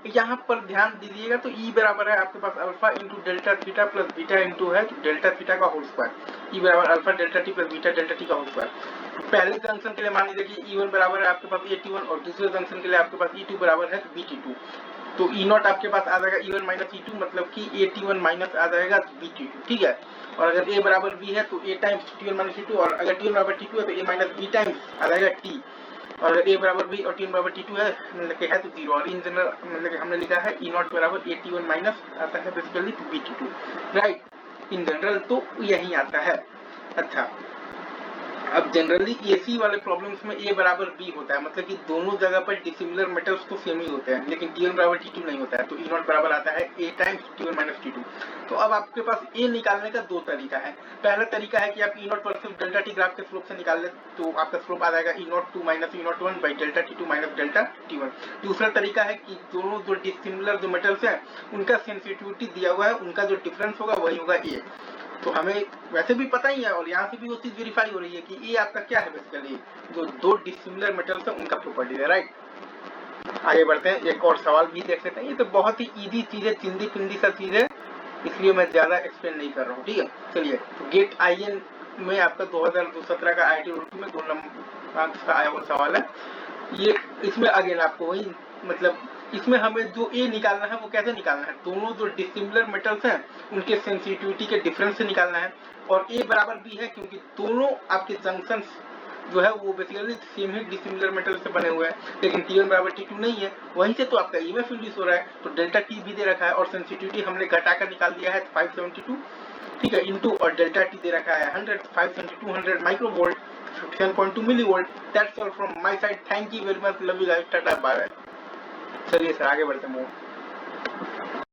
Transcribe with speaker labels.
Speaker 1: यहाँ पर ध्यान दीजिएगा तो E बराबर है आपके पास alpha into delta theta plus beta into है डेल्टा थीटा का होल स्क्वायर। E बराबर alpha delta T plus beta delta T का होल स्क्वायर। पहले जंक्शन के लिए मान लीजिए कि E1 बराबर है आपके पास AT1 और दूसरे जंक्शन के लिए आपके पास E2 बराबर है BT2। तो E0 आपके पास आ जाएगा E1 माइनस E2 मतलब कि AT1 माइनस आ जाएगा BT2, ठीक है। और अगर A बराबर B है तो A times T1 minus T2, और अगर T1 बराबर T2 है तो A माइनस B टाइम्स आ जाएगा T, और अगर A बराबर B और T1 बराबर T2 है मतलब कि है तो 0। और इन जनरल मतलब कि हमने लिखा है E0 बराबर AT1 माइनस आता है basically BT2, right. In general तो यही आता है। अच्छा, अब जनरली एसी वाले प्रॉब्लम्स में ए बराबर बी होता है, मतलब कि दोनों जगह पर डिसिमिलर मेटल्स तो सेम ही होते हैं, लेकिन टी वन बराबर टी टू नहीं होता है। तो ई नॉट बराबर आता है A times T one minus T two. तो अब आपके पास ए निकालने का दो तरीका है। पहला तरीका है कि आप ई नॉट पर सिर्फ डेल्टा टी ग्राफ के स्लोप से निकाल ले, तो आपका स्लोप आ जाएगा E naught two minus E naught one by delta T two minus delta T one. दूसरा तरीका है कि दोनों जो डिसिमिलर जो मेटल्स है उनका सेंसिटिविटी दिया हुआ है, उनका जो डिफरेंस होगा वही होगा ए। तो हमें वैसे भी पता ही है और यहाँ से भी वो चीज वेरीफाई हो रही है कि ये आपका क्या है बेसिकली जो दो डिसिमिलर मेटल्स है उनका प्रॉपर्टी है, राइट। आगे बढ़ते हैं, एक और सवाल भी देख लेते हैं। ये तो बहुत ही इजी चीज है, चिंदी पिंदी सा चीज है, इसलिए मैं ज्यादा एक्सप्लेन नहीं कर रहा हूँ, ठीक है। चलिए, तो गेट आईएन में आपका 2017 का IIT रुड़की में 2 नंबर का आया हुआ सवाल है ये। इसमें अगेन आपको वही मतलब इसमें हमें जो ए निकालना है वो कैसे निकालना है, दोनों जो डिसिमिलर मेटल्स हैं उनके सेंसिटिविटी के डिफरेंस से निकालना है। और ए बराबर बी है क्योंकि दोनों आपके जंक्शंस जो है वो बेसिकली सेम ही डिसिमिलर मेटल से बने हुए हैं, लेकिन T1 बराबर T2 नहीं है, वहीं से तो आपका EMF इंड्यूस हो रहा है। तो डेल्टा टी भी दे रखा है और सेंसिटिविटी हमने घटाकर निकाल दिया है 572, ठीक है, इंटू और डेल्टा टी दे रखा है 100, 572 micro volt, 57.2 milli volt. That's all from my side, thank you very much, love you guys, tata bye bye. चलिए सर आगे बढ़ते हैं।